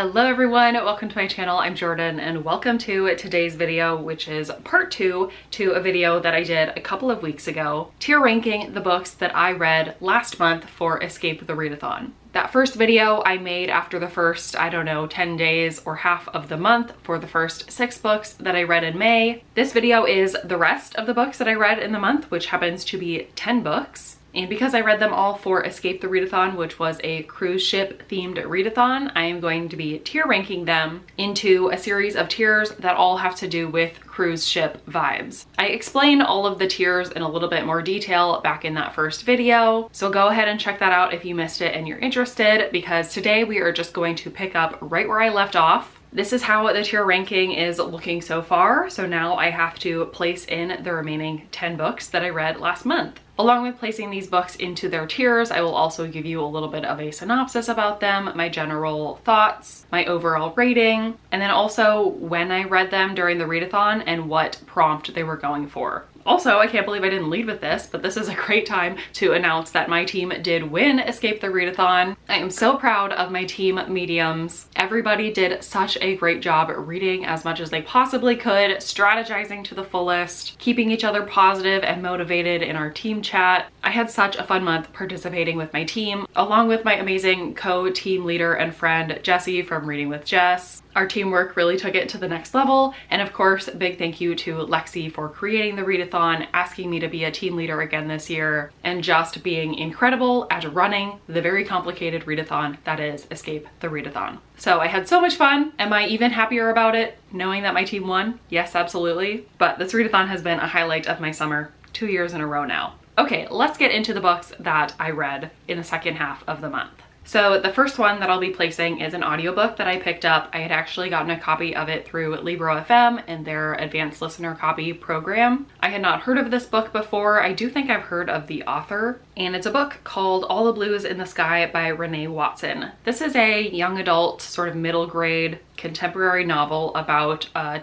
Hello everyone, welcome to my channel. I'm Jordan and welcome to today's video, which is part 2 to a video that I did a couple of weeks ago, tier ranking the books that I read last month for Escape the Readathon. That first video I made after the first, 10 days or half of the month for the first 6 books that I read in May. This video is the rest of the books that I read in the month, which happens to be 10 books. And because I read them all for Escape the Readathon, which was a cruise ship themed readathon, I am going to be tier ranking them into a series of tiers that all have to do with cruise ship vibes. I explained all of the tiers in a little bit more detail back in that first video, so go ahead and check that out if you missed it and you're interested, because today we are just going to pick up right where I left off. This is how the tier ranking is looking so far, so now I have to place in the remaining 10 books that I read last month. Along with placing these books into their tiers, I will also give you a little bit of a synopsis about them, my general thoughts, my overall rating, and then also when I read them during the readathon and what prompt they were going for. Also, I can't believe I didn't lead with this, but this is a great time to announce that my team did win Escape the Readathon. I am so proud of my team mediums. Everybody did such a great job reading as much as they possibly could, strategizing to the fullest, keeping each other positive and motivated in our team chat. I had such a fun month participating with my team, along with my amazing co-team leader and friend, Jessie from Reading with Jess. Our teamwork really took it to the next level, and of course, big thank you to Lexi for creating the readathon, asking me to be a team leader again this year, and just being incredible at running the very complicated readathon that is Escape the Readathon. So I had so much fun. Am I even happier about it knowing that my team won? Yes, absolutely. But this readathon has been a highlight of my summer 2 years in a row now. Okay, let's get into the books that I read in the second half of the month. So the first one that I'll be placing is an audiobook that I picked up. I had actually gotten a copy of it through Libro FM and their advanced listener copy program. I had not heard of this book before. I do think I've heard of the author, and it's a book called All the Blues in the Sky by Renee Watson. This is a young adult, sort of middle grade contemporary novel about a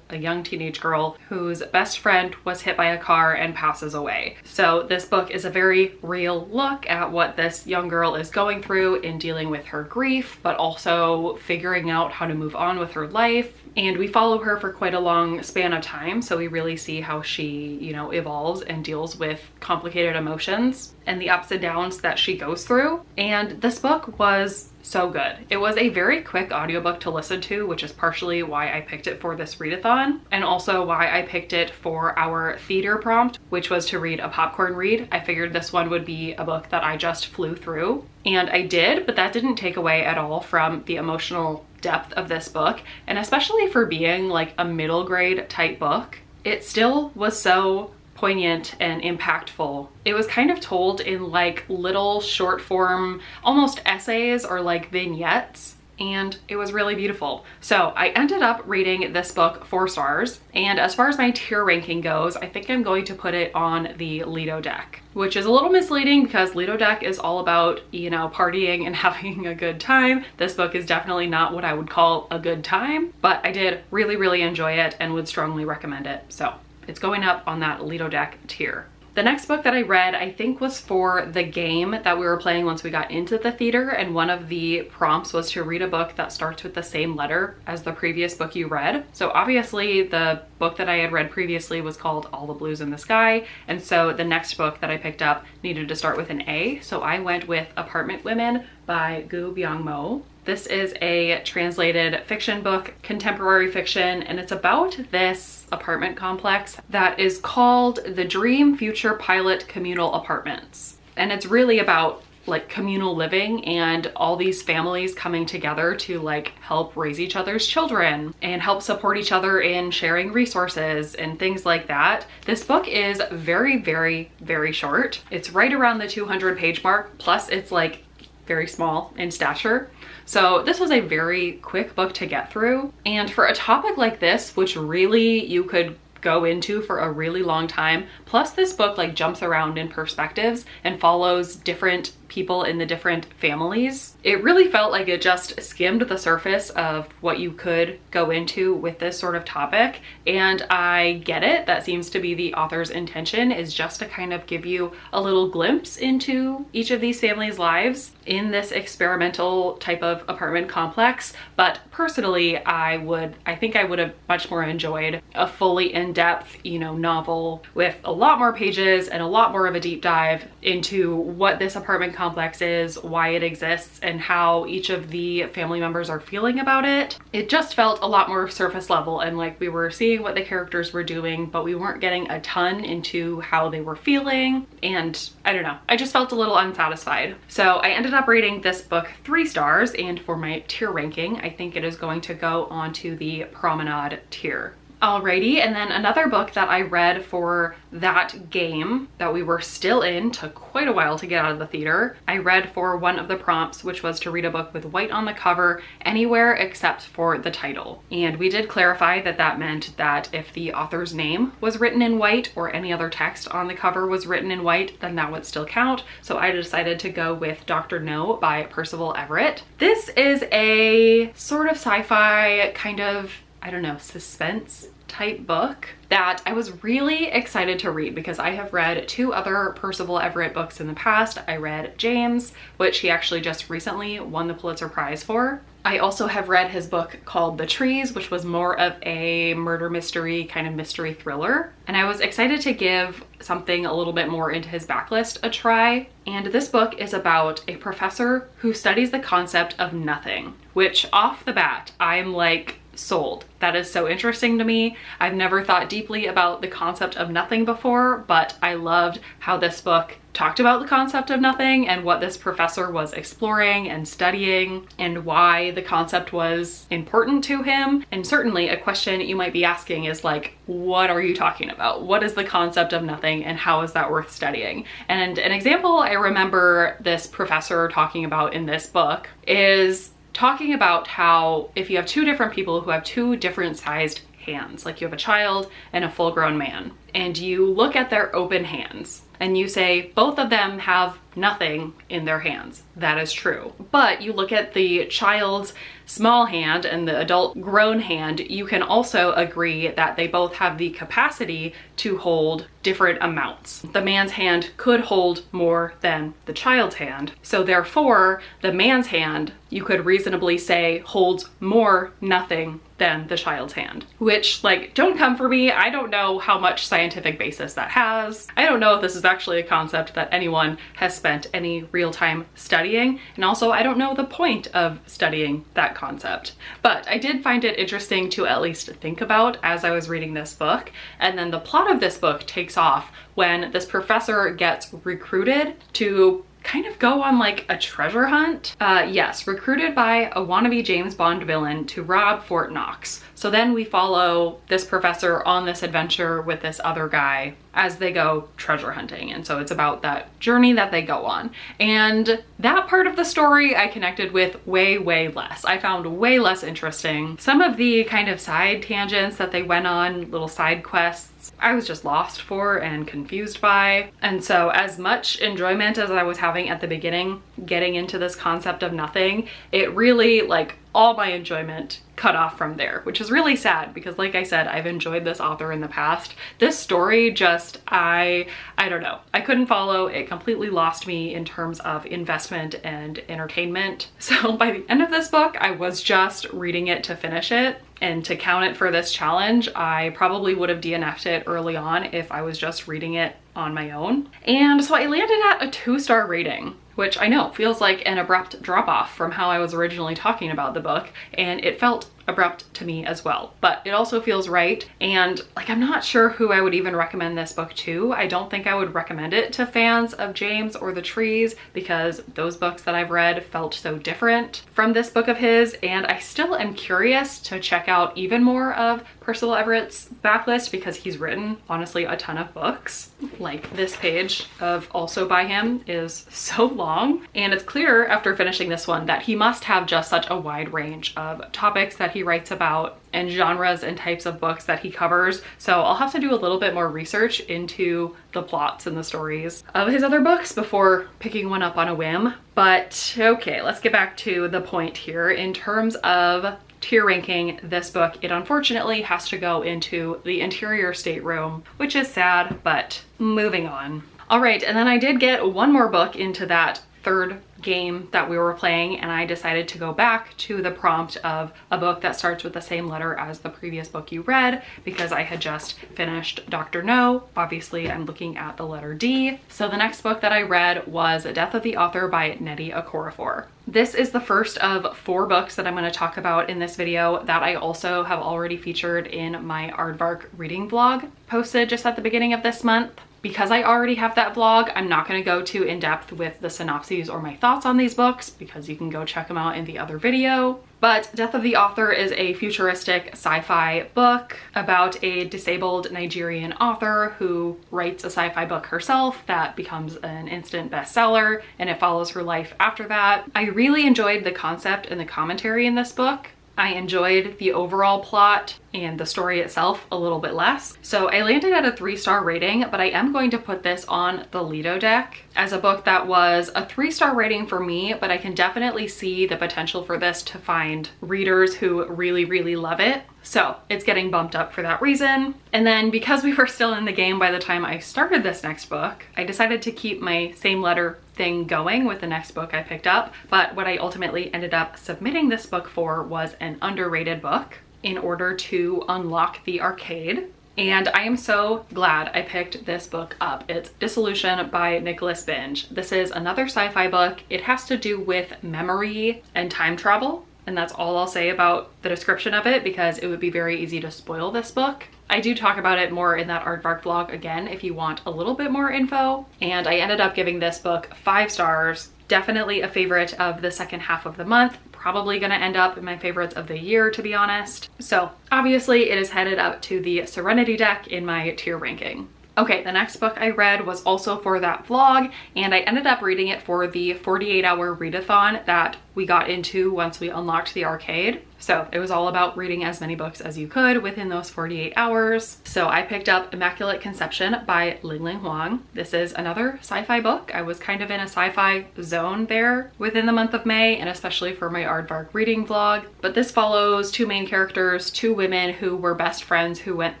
young teenage girl whose best friend was hit by a car and passes away. So this book is a very real look at what this young girl is going through in dealing with her grief, but also figuring out how to move on with her life. And we follow her for quite a long span of time, so we really see how she, evolves and deals with complicated emotions and the ups and downs that she goes through. And this book was so good. It was a very quick audiobook to listen to, which is partially why I picked it for this readathon, and also why I picked it for our theater prompt, which was to read a popcorn read. I figured this one would be a book that I just flew through, and I did, but that didn't take away at all from the emotional depth of this book, and especially for being like a middle grade type book, it still was so poignant and impactful. It was kind of told in like little short form, almost essays or like vignettes, and it was really beautiful. So I ended up rating this book 4 stars, and as far as my tier ranking goes, I think I'm going to put it on the Lido deck, which is a little misleading because Lido deck is all about, partying and having a good time. This book is definitely not what I would call a good time, but I did really, really enjoy it and would strongly recommend it. So it's going up on that Lido deck tier. The next book that I read, I think, was for the game that we were playing once we got into the theater, and one of the prompts was to read a book that starts with the same letter as the previous book you read. So obviously the book that I had read previously was called All the Blues in the Sky, and so the next book that I picked up needed to start with an A, so I went with Apartment Women by Gu Byung-mo. This is a translated fiction book, contemporary fiction, and it's about this apartment complex that is called the Dream Future Pilot Communal Apartments. And it's really about like communal living and all these families coming together to like help raise each other's children and help support each other in sharing resources and things like that. This book is very, very, very short. It's right around the 200-page mark, plus it's like very small in stature. So this was a very quick book to get through. And for a topic like this, which really you could go into for a really long time, plus this book like jumps around in perspectives and follows different people in the different families. It really felt like it just skimmed the surface of what you could go into with this sort of topic, and I get it. That seems to be the author's intention, is just to kind of give you a little glimpse into each of these families' lives in this experimental type of apartment complex. But personally, I think I would have much more enjoyed a fully in-depth, novel with a lot more pages and a lot more of a deep dive into what this apartment complex is, why it exists, and how each of the family members are feeling about it. It just felt a lot more surface level, and like we were seeing what the characters were doing, but we weren't getting a ton into how they were feeling, and I don't know, I just felt a little unsatisfied. So I ended up rating this book 3 stars, and for my tier ranking, I think it is going to go onto the Promenade tier. Alrighty, and then another book that I read for that game that we were still in, took quite a while to get out of the theater. I read for one of the prompts, which was to read a book with white on the cover anywhere except for the title. And we did clarify that that meant that if the author's name was written in white or any other text on the cover was written in white, then that would still count. So I decided to go with Dr. No by Percival Everett. This is a sort of sci-fi kind of, I don't know, suspense type book that I was really excited to read because I have read 2 other Percival Everett books in the past. I read James, which he actually just recently won the Pulitzer Prize for. I also have read his book called The Trees, which was more of a murder mystery, kind of mystery thriller. And I was excited to give something a little bit more into his backlist a try. And this book is about a professor who studies the concept of nothing, which off the bat, I'm like, sold. That is so interesting to me. I've never thought deeply about the concept of nothing before, but I loved how this book talked about the concept of nothing and what this professor was exploring and studying and why the concept was important to him. And certainly a question you might be asking is like, what are you talking about? What is the concept of nothing and how is that worth studying? And an example I remember this professor talking about in this book is talking about how if you have 2 different people who have 2 different sized hands, like you have a child and a full-grown man, and you look at their open hands and you say both of them have nothing in their hands. That is true. But you look at the child's small hand and the adult grown hand, you can also agree that they both have the capacity to hold different amounts. The man's hand could hold more than the child's hand. So therefore, the man's hand, you could reasonably say, holds more nothing than the child's hand. Which, like, don't come for me. I don't know how much scientific basis that has. I don't know if this is actually a concept that anyone has spent any real-time studying. And also, I don't know the point of studying that concept. But I did find it interesting to at least think about as I was reading this book. And then the plot of this book takes off when this professor gets recruited to kind of go on like a treasure hunt. Yes, recruited by a wannabe James Bond villain to rob Fort Knox. So then we follow this professor on this adventure with this other guy as they go treasure hunting. And so it's about that journey that they go on. And that part of the story I connected with way, way less. I found way less interesting. Some of the kind of side tangents that they went on, little side quests, I was just lost for and confused by. And so as much enjoyment as I was having at the beginning, getting into this concept of nothing, it really, like, all my enjoyment cut off from there, which is really sad because, like I said, I've enjoyed this author in the past. This story just, I don't know. I couldn't follow. It completely lost me in terms of investment and entertainment. So by the end of this book, I was just reading it to finish it. And to count it for this challenge, I probably would have DNF'd it early on if I was just reading it on my own. And so I landed at a 2-star rating, which I know feels like an abrupt drop-off from how I was originally talking about the book, and it felt abrupt to me as well, but it also feels right. And like, I'm not sure who I would even recommend this book to. I don't think I would recommend it to fans of James or The Trees because those books that I've read felt so different from this book of his, and I still am curious to check out even more of Percival Everett's backlist because he's written, honestly, a ton of books. Like this page of also by him is so long long, and it's clear after finishing this one that he must have just such a wide range of topics that he writes about and genres and types of books that he covers. So I'll have to do a little bit more research into the plots and the stories of his other books before picking one up on a whim. But okay, let's get back to the point here. In terms of tier ranking this book, it unfortunately has to go into the interior stateroom, which is sad, but moving on. All right, and then I did get one more book into that third game that we were playing, and I decided to go back to the prompt of a book that starts with the same letter as the previous book you read, because I had just finished Dr. No. Obviously, I'm looking at the letter D. So the next book that I read was Death of the Author by Nnedi Okorafor. This is the first of 4 books that I'm going to talk about in this video that I also have already featured in my Aardvark reading vlog posted just at the beginning of this month. Because I already have that vlog, I'm not going to go too in-depth with the synopses or my thoughts on these books because you can go check them out in the other video. But Death of the Author is a futuristic sci-fi book about a disabled Nigerian author who writes a sci-fi book herself that becomes an instant bestseller, and it follows her life after that. I really enjoyed the concept and the commentary in this book. I enjoyed the overall plot and the story itself a little bit less. So I landed at a 3-star rating, but I am going to put this on the Lido deck as a book that was a 3-star rating for me, but I can definitely see the potential for this to find readers who really, really love it. So it's getting bumped up for that reason. And then because we were still in the game by the time I started this next book, I decided to keep my same letter thing going with the next book I picked up. But what I ultimately ended up submitting this book for was an underrated book in order to unlock the arcade. And I am so glad I picked this book up. It's Dissolution by Nicholas Binge. This is another sci-fi book. It has to do with memory and time travel. And that's all I'll say about the description of it because it would be very easy to spoil this book. I do talk about it more in that Aardvark vlog again if you want a little bit more info. And I ended up giving this book 5 stars. Definitely a favorite of the second half of the month. Probably gonna end up in my favorites of the year, to be honest. So obviously it is headed up to the Serenity deck in my tier ranking. Okay, the next book I read was also for that vlog, and I ended up reading it for the 48-hour readathon that we got into once we unlocked the arcade. So it was all about reading as many books as you could within those 48 hours. So I picked up Immaculate Conception by Ling Huang. This is another sci-fi book. I was kind of in a sci-fi zone there within the month of May, and especially for my Aardvark reading vlog. But this follows 2 main characters, 2 women who were best friends who went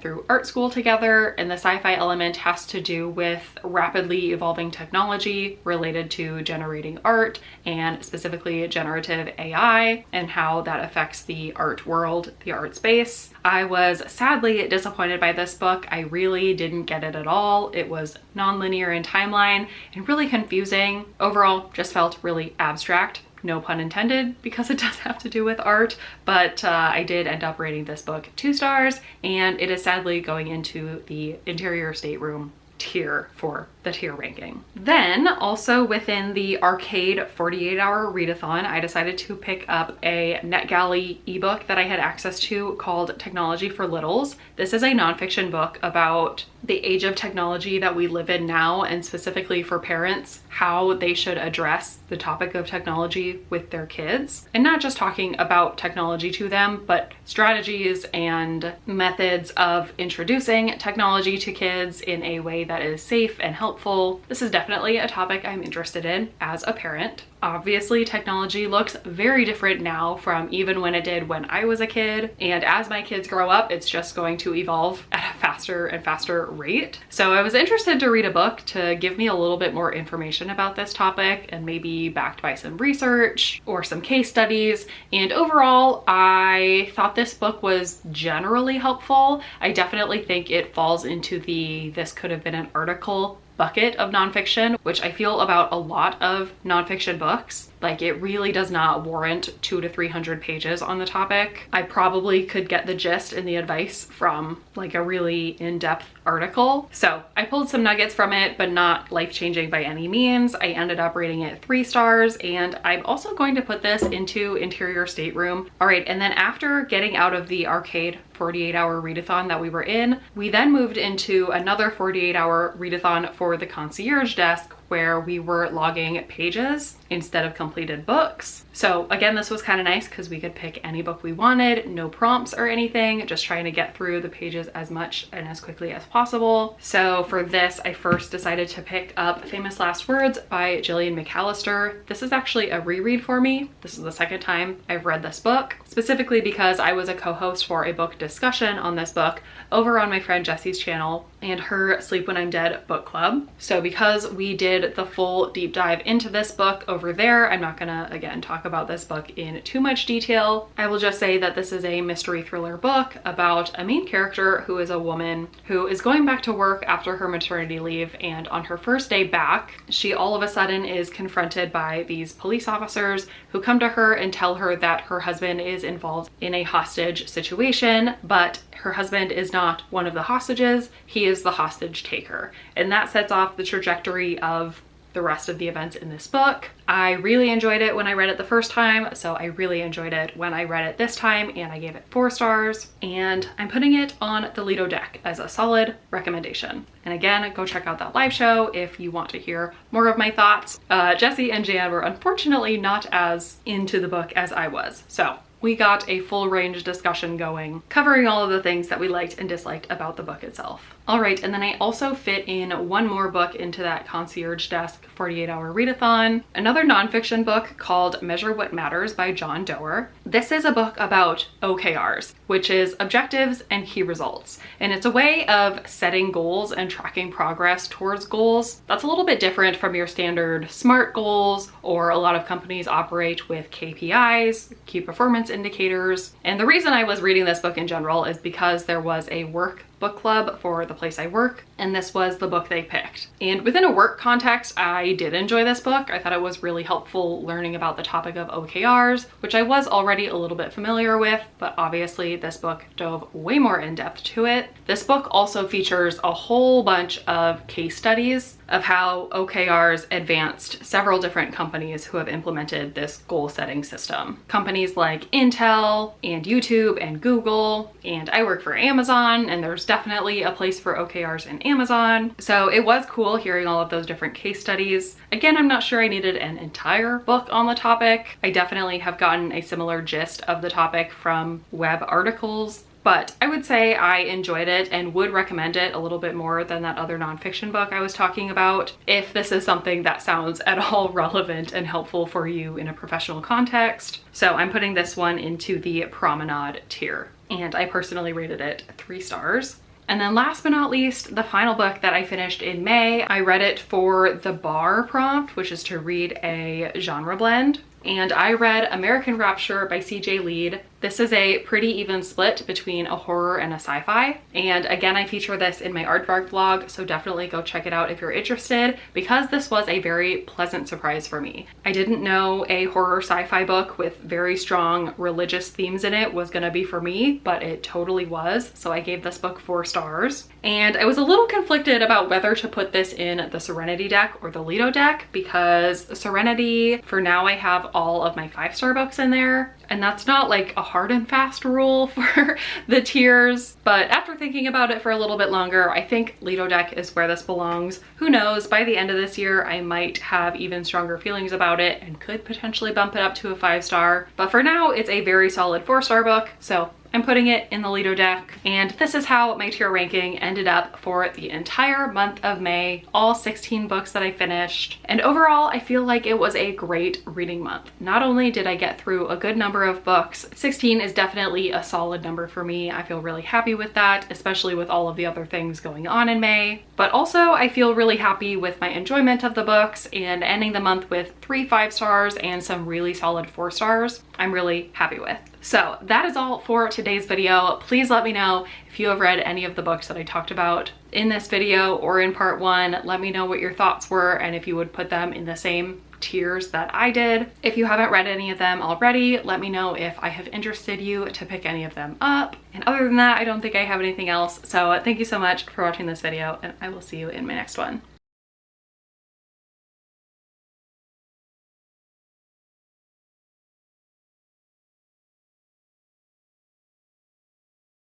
through art school together, and the sci-fi element has to do with rapidly evolving technology related to generating art, and specifically generative AI, and how that affects the art world, the art space. I was sadly disappointed by this book. I really didn't get it at all. It was non-linear in timeline and really confusing. Overall, just felt really abstract. No pun intended, because it does have to do with art, but I did end up rating this book 2 stars, and it is sadly going into the interior stateroom tier for the tier ranking. Then also within the arcade 48-hour readathon, I decided to pick up a NetGalley ebook that I had access to called Technology for Littles. This is a nonfiction book about the age of technology that we live in now, and specifically for parents, how they should address the topic of technology with their kids. And not just talking about technology to them, but strategies and methods of introducing technology to kids in a way that is safe and helpful. This is definitely a topic I'm interested in as a parent. Obviously, technology looks very different now from even when it did when I was a kid. And as my kids grow up, it's just going to evolve at a faster and faster rate. So I was interested to read a book to give me a little bit more information about this topic, and maybe backed by some research or some case studies. And overall, I thought this book was generally helpful. I definitely think it falls into the this could have been an article bucket of nonfiction, which I feel about a lot of nonfiction books. Like, it really does not warrant 200 to 300 pages on the topic. I probably could get the gist and the advice from like a really in-depth article. So I pulled some nuggets from it, but not life-changing by any means. I ended up rating it 3 stars, and I'm also going to put this into interior stateroom. All right, and then after getting out of the arcade 48-hour readathon that we were in, we then moved into another 48-hour readathon for the concierge desk, where we were logging pages instead of completed books. So again, this was kind of nice because we could pick any book we wanted, no prompts or anything, just trying to get through the pages as much and as quickly as possible. So for this, I first decided to pick up Famous Last Words by Gillian McAllister. This is actually a reread for me. This is the second time I've read this book, specifically because I was a co-host for a book discussion on this book over on my friend Jessie's channel and her Sleep When I'm Dead book club. So because we did the full deep dive into this book over there, I'm not gonna again talk about this book in too much detail. I will just say that this is a mystery thriller book about a main character who is a woman who is going back to work after her maternity leave, and on her first day back, she all of a sudden is confronted by these police officers who come to her and tell her that her husband is involved in a hostage situation, but her husband is not one of the hostages, he is the hostage taker. And that sets off the trajectory of the rest of the events in this book. I really enjoyed it when I read it the first time, so I really enjoyed it when I read it this time, and I gave it 4 stars, and I'm putting it on the Lido deck as a solid recommendation. And again, go check out that live show if you want to hear more of my thoughts. Jessie and Jan were unfortunately not as into the book as I was, so we got a full range discussion going, covering all of the things that we liked and disliked about the book itself. All right, and then I also fit in one more book into that concierge desk 48-hour readathon, another nonfiction book called Measure What Matters by John Doerr. This is a book about OKRs, which is objectives and key results. And it's a way of setting goals and tracking progress towards goals. That's a little bit different from your standard SMART goals, or a lot of companies operate with KPIs, key performance indicators. And the reason I was reading this book in general is because there was a work book club for the place I work, and this was the book they picked. And within a work context, I did enjoy this book. I thought it was really helpful learning about the topic of OKRs, which I was already a little bit familiar with, but obviously this book dove way more in depth to it. This book also features a whole bunch of case studies of how OKRs advanced several different companies who have implemented this goal setting system. Companies like Intel and YouTube and Google, and I work for Amazon, and there's definitely a place for OKRs in Amazon. So it was cool hearing all of those different case studies. Again, I'm not sure I needed an entire book on the topic. I definitely have gotten a similar gist of the topic from web articles, but I would say I enjoyed it and would recommend it a little bit more than that other nonfiction book I was talking about, if this is something that sounds at all relevant and helpful for you in a professional context. So I'm putting this one into the Promenade tier, and I personally rated it 3 stars. And then last but not least, the final book that I finished in May, I read it for the bar prompt, which is to read a genre blend. And I read American Rapture by C.J. Lead. This is a pretty even split between a horror and a sci-fi. And again, I feature this in my Aardvark vlog, so definitely go check it out if you're interested, because this was a very pleasant surprise for me. I didn't know a horror sci-fi book with very strong religious themes in it was gonna be for me, but it totally was. So I gave this book 4 stars. And I was a little conflicted about whether to put this in the Serenity deck or the Lido deck, because Serenity, for now, I have all of my 5-star books in there. And that's not like a hard and fast rule for the tiers, but after thinking about it for a little bit longer, I think Lido deck is where this belongs. Who knows, by the end of this year, I might have even stronger feelings about it and could potentially bump it up to a 5-star. But for now, it's a very solid 4-star book, so I'm putting it in the Lido deck. And this is how my tier ranking ended up for the entire month of May, all 16 books that I finished. And overall, I feel like it was a great reading month. Not only did I get through a good number of books, 16 is definitely a solid number for me. I feel really happy with that, especially with all of the other things going on in May. But also, I feel really happy with my enjoyment of the books and ending the month with 3 5-stars and some really solid 4 stars. I'm really happy with. So that is all for today's video. Please let me know if you have read any of the books that I talked about in this video or in part 1. Let me know what your thoughts were and if you would put them in the same tiers that I did. If you haven't read any of them already, let me know if I have interested you to pick any of them up. And other than that, I don't think I have anything else. So thank you so much for watching this video, and I will see you in my next one.